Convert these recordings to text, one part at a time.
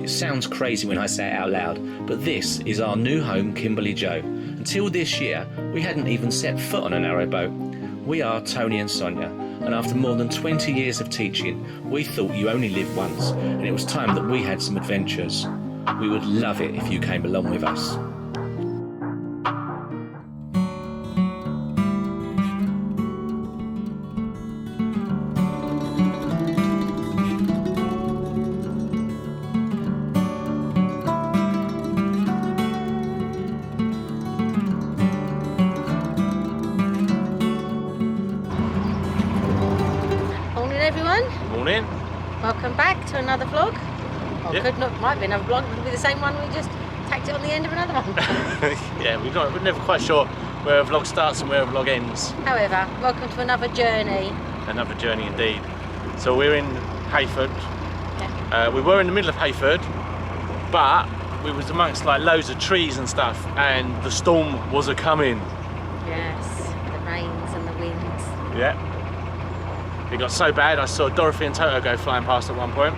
It sounds crazy when I say it out loud, but this is our new home, Kimberleyjo. Until this year, we hadn't even set foot on a narrowboat. We are Tony and Sonia, and after more than 20 years of teaching, we thought you only live once, and it was time that we had some adventures. We would love it if you came along with us. Morning. Welcome back to another vlog. Or Yep. could not, might be another vlog, could be the same one, we just tacked it on the end of another one. Yeah, we're never quite sure where a vlog starts and where a vlog ends. However, welcome to another journey. Another journey indeed. So we're in Heyford. Yeah. We were in the middle of Heyford, but we was amongst like loads of trees and stuff, and the storm was a-coming. Yes, the rains and the winds. Yeah. It got so bad I saw Dorothy and Toto go flying past at one point.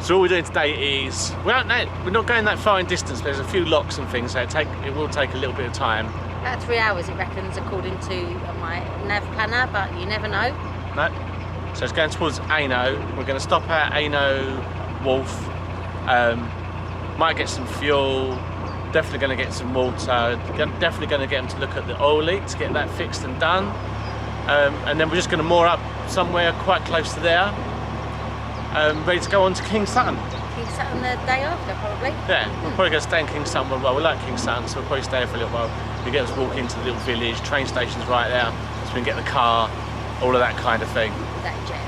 So all we're doing today is, we're not going that far in distance, there's a few locks and things, so it will take a little bit of time. About 3 hours it reckons, according to my nav planner, but you never know. No. So it's going towards Aynho. We're going to stop at Aynho Wharf. Might get some fuel. Definitely going to get some water. Definitely going to get them to look at the oil leak to get that fixed and done. And then we're just going to moor up somewhere quite close to there. Ready to go on to King Sutton. King Sutton the day after, probably. Yeah, we're probably going to stay in King Sutton for a while. We like King Sutton, so we'll probably stay there for a little while. We get us to walk into the little village, train station's right there, so we can get the car, all of that kind of thing. That jazz.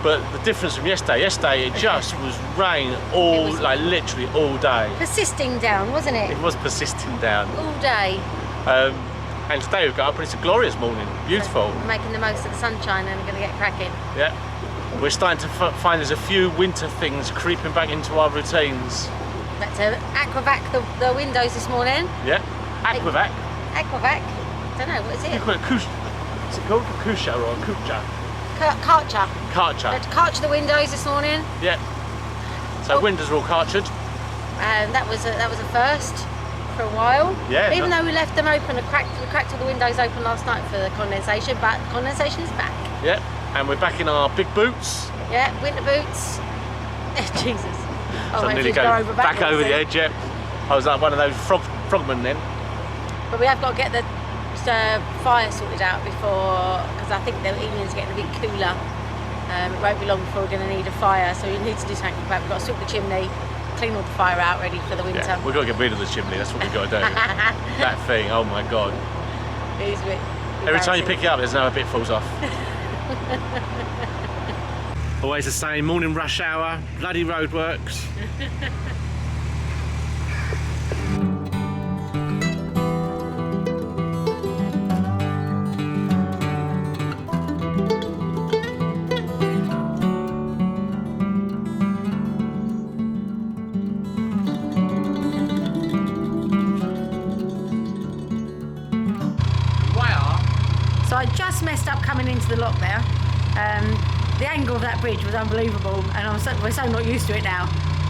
But the difference from yesterday it just was rain all, like literally all day. Persisting down, wasn't it? It was persisting down. All day. And today we've got up and it's a glorious morning, beautiful. We're making the most of the sunshine and we're going to get cracking. Yeah. We're starting to find there's a few winter things creeping back into our routines. But to aquavac the windows this morning. Yeah. Aquavac. Aquavac? Don't know, what is You it? call it Kush. Is it called Kusha or Kucha? Karcher. Karcher. Let's karcher the windows this morning. Yeah. So windows are all karchered. And that was a first for a while. Yeah. Even though we left them open, we cracked all the windows open last night for the condensation, but condensation is back. Yeah. And we're back in our big boots. Yeah, winter boots. Jesus. Oh, So I nearly go back over the edge, yeah. I was like one of those frogmen then. But we have got to get the fire sorted out before, because I think the evening's getting a bit cooler. It won't be long before we're going to need a fire, so we need to do something about it. We've got to sweep the chimney, clean all the fire out, ready for the winter. Yeah, we've got to get rid of the chimney, that's what we've got to do. That thing, oh my god. It is a bit Every time you pick it up, there's another bit falls off. Always the same, morning rush hour, bloody roadworks. So I just messed up coming into the lock there. The angle of that bridge was unbelievable, and we're so not used to it now.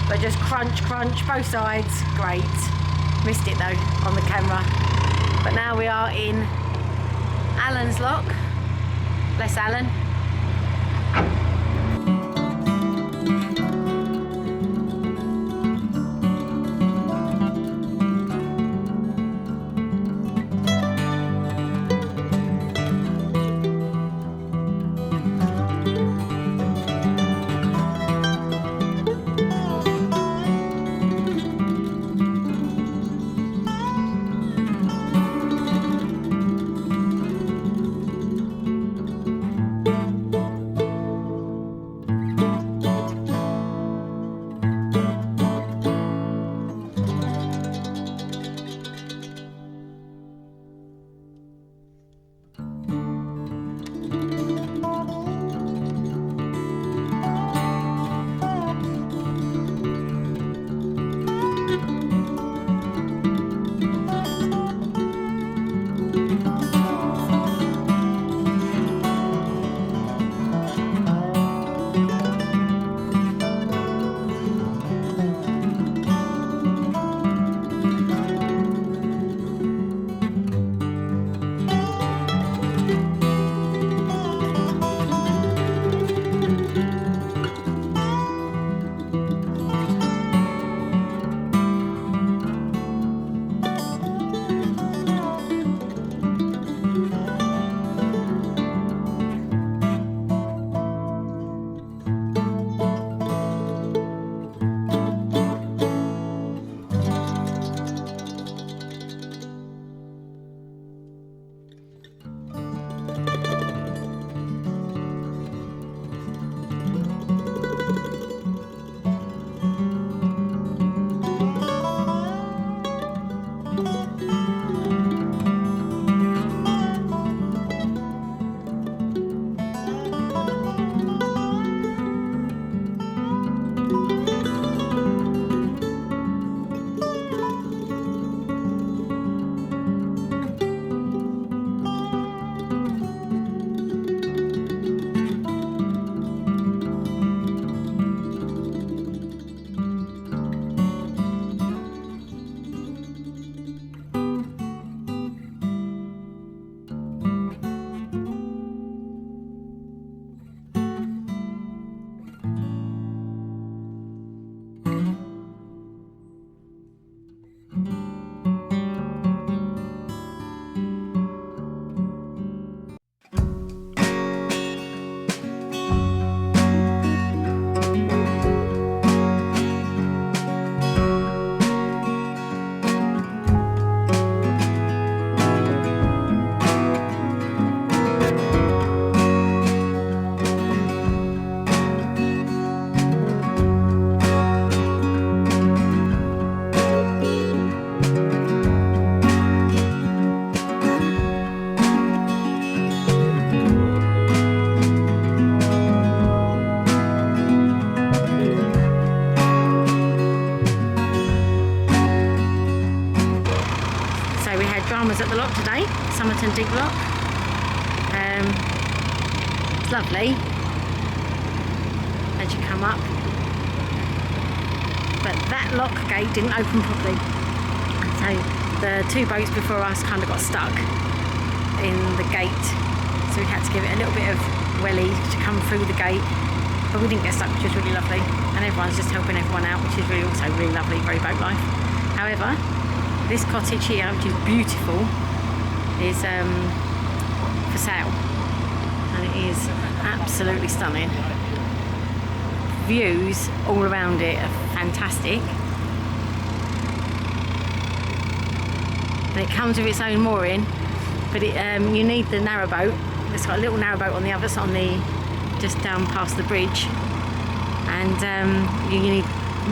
But just crunch, both sides, great. Missed it though on the camera. But now we are in Alan's lock. Bless Alan. lovely as you come up, but that lock gate didn't open properly, so the two boats before us kind of got stuck in the gate, so we had to give it a little bit of welly to come through the gate, but we didn't get stuck, which was really lovely, and everyone's just helping everyone out, which is really also really lovely, very boat life. However, this cottage here, which is beautiful, is for sale, and it is absolutely stunning. Views all around it are fantastic, and it comes with its own mooring, but you need the narrowboat. It's got a little narrowboat on the other side, just down past the bridge, and you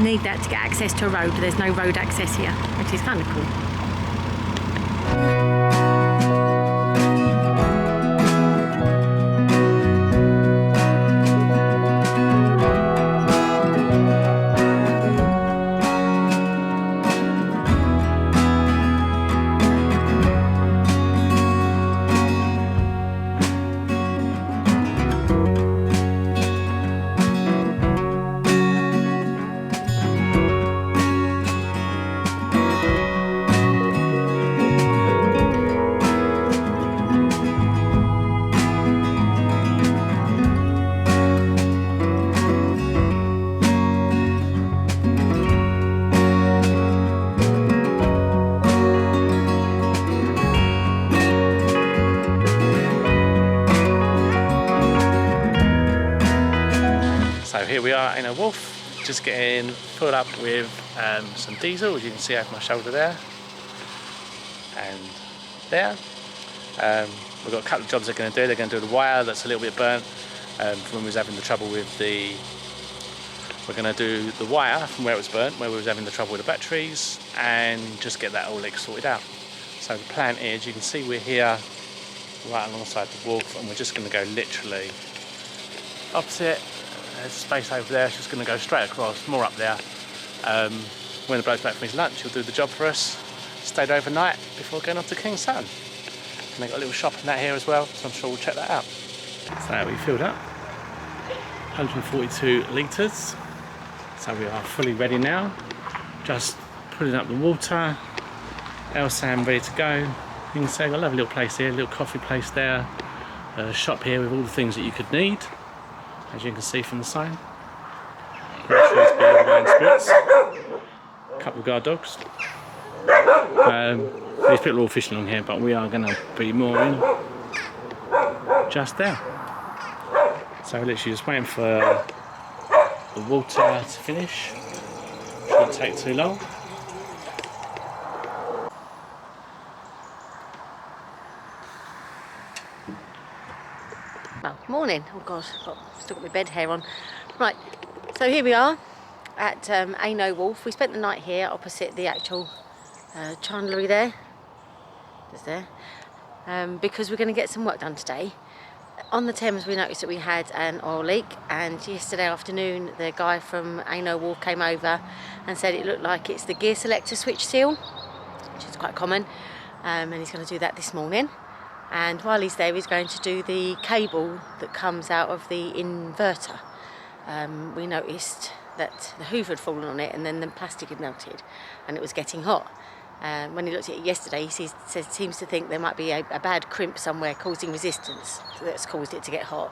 need that to get access to a road. There's no road access here, which is kind of cool. So here we are in a Wolf, just getting filled up with some diesel, as you can see over my shoulder there and there. We've got a couple of jobs they're going to do. They're going to do the wire that's a little bit burnt from when we was having the trouble with the... We're going to do the wire from where it was burnt, where we was having the trouble with the batteries, and just get that all sorted out. So the plan is, you can see we're here right alongside the Wolf, and we're just going to go literally opposite. There's space over there, it's just going to go straight across, more up there. When the bloke's back from his lunch, he'll do the job for us. Stayed overnight before going off to King's Sutton. And they've got a little shop in that here as well, so I'm sure we'll check that out. So we filled up 142 litres. So we are fully ready now. Just putting up the water. Sam ready to go. You can see I've got a lovely little place here, a little coffee place there. A shop here with all the things that you could need, as you can see from the sign. Groceries, beer, wine, spirits. A couple of guard dogs. These people are all fishing along here, but we are going to be mooring just there. So we're literally just waiting for the water to finish. Shouldn't take too long. Well, morning. Oh God, still got my bed hair on. Right, so here we are at Aynho Wharf. We spent the night here opposite the actual chandlery there. Just there. Because we're going to get some work done today. On the Thames we noticed that we had an oil leak, and yesterday afternoon the guy from Aynho Wharf came over and said it looked like it's the gear selector switch seal, which is quite common, and he's going to do that this morning. And while he's there, he's going to do the cable that comes out of the inverter. We noticed that the hoover had fallen on it, and then the plastic had melted and it was getting hot. When he looked at it yesterday, he seems to think there might be a bad crimp somewhere causing resistance that's caused it to get hot.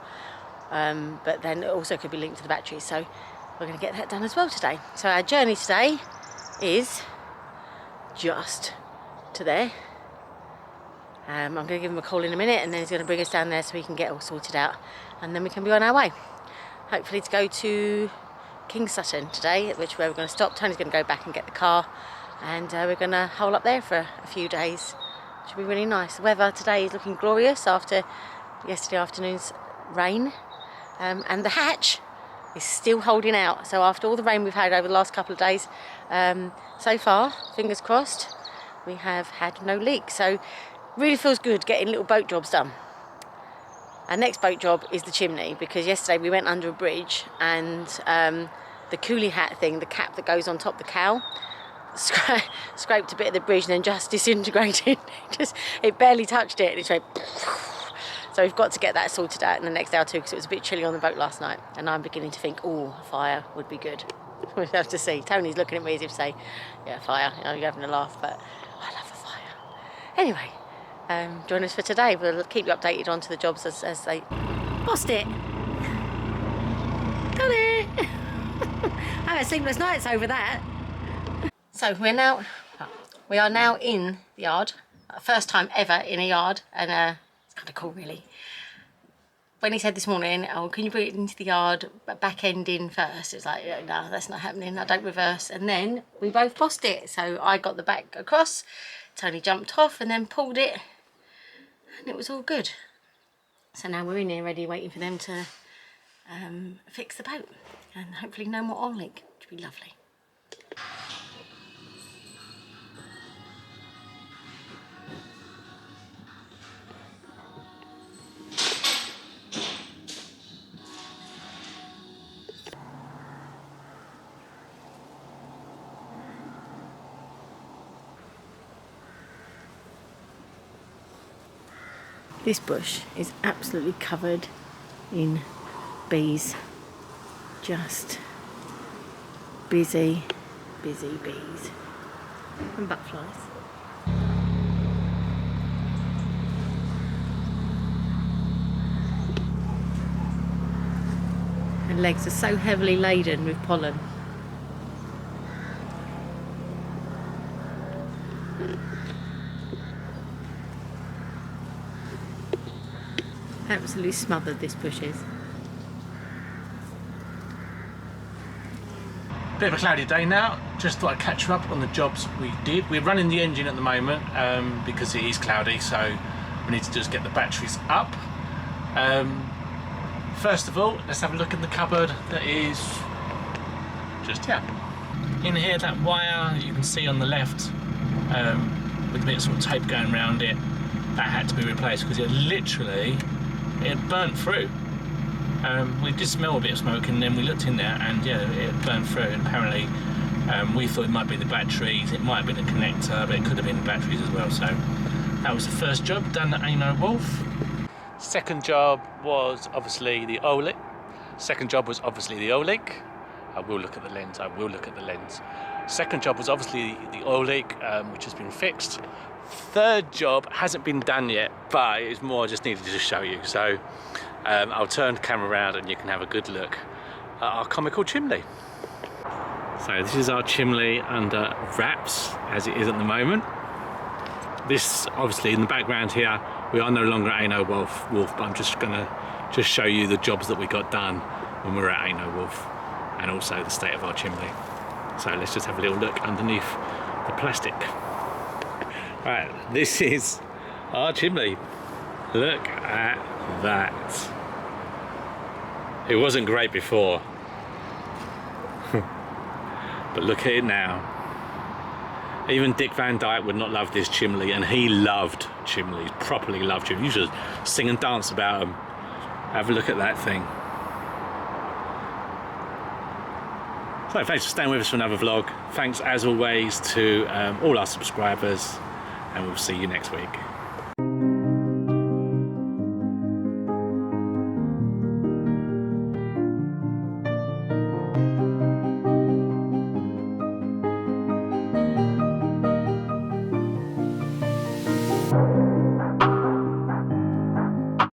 But then it also could be linked to the battery, so we're going to get that done as well today. So our journey today is just to there. I'm going to give him a call in a minute, and then he's going to bring us down there so we can get all sorted out, and then we can be on our way. Hopefully to go to King's Sutton today, which is where we're going to stop. Tony's going to go back and get the car, and we're going to hole up there for a few days. Should be really nice. The weather today is looking glorious after yesterday afternoon's rain, and the hatch is still holding out. So after all the rain we've had over the last couple of days, so far, fingers crossed, we have had no leak. So really feels good getting little boat jobs done. Our next boat job is the chimney, because yesterday we went under a bridge, and the coolie hat thing, the cap that goes on top of the cow, scraped a bit of the bridge and then just disintegrated. It barely touched it, and it went. So we've got to get that sorted out in the next day or two because it was a bit chilly on the boat last night, and I'm beginning to think, oh, a fire would be good. We'll have to see. Tony's looking at me as if to say, yeah, fire, you know, you're having a laugh, but I love a fire. Anyway, join us for today. We'll keep you updated onto the jobs as they... Lost it! Got it! I had sleepless nights over that. So we are now in the yard. First time ever in a yard, and it's kind of cool really. When he said this morning, oh, can you bring it into the yard, back end in first? It's like, no, that's not happening, I don't reverse. And then we both bossed it. So I got the back across, Tony jumped off and then pulled it, and it was all good. So now we're in here ready, waiting for them to fix the boat, and hopefully no more oil leak, which would be lovely. This bush is absolutely covered in bees. Just busy, busy bees. And butterflies. Her legs are so heavily laden with pollen. Absolutely smothered, this bush is. Bit of a cloudy day now. Just thought I'd catch you up on the jobs we did. We're running the engine at the moment because it is cloudy, so we need to just get the batteries up. First of all, let's have a look in the cupboard that is just here. In here, that wire you can see on the left with a bit of sort of tape going around it, that had to be replaced because it burnt through. We did smell a bit of smoke, and then we looked in there and yeah, it burned through, and apparently we thought it might be the batteries, it might have been a connector, but it could have been the batteries as well. So that was the first job done at Aynho Wolf. Second job was obviously the oil leak. Second job was obviously the oil leak. I will look at the lens. Second job was obviously the oil leak, which has been fixed. Third job hasn't been done yet, but it's more I just needed to show you. So I'll turn the camera around and you can have a good look at our comical chimney. So this is our chimney under wraps as it is at the moment. This obviously in the background here, we are no longer at Aynho Wolf, but I'm just gonna show you the jobs that we got done when we were at Aynho Wolf, and also the state of our chimney. So let's just have a little look underneath the plastic. Right, this is our chimney. Look at that. It wasn't great before, but look at it now. Even Dick Van Dyke would not love this chimney, and he loved chimneys, properly loved chimneys. You should sing and dance about them. Have a look at that thing. So thanks for staying with us for another vlog. Thanks as always to all our subscribers, and we'll see you next week.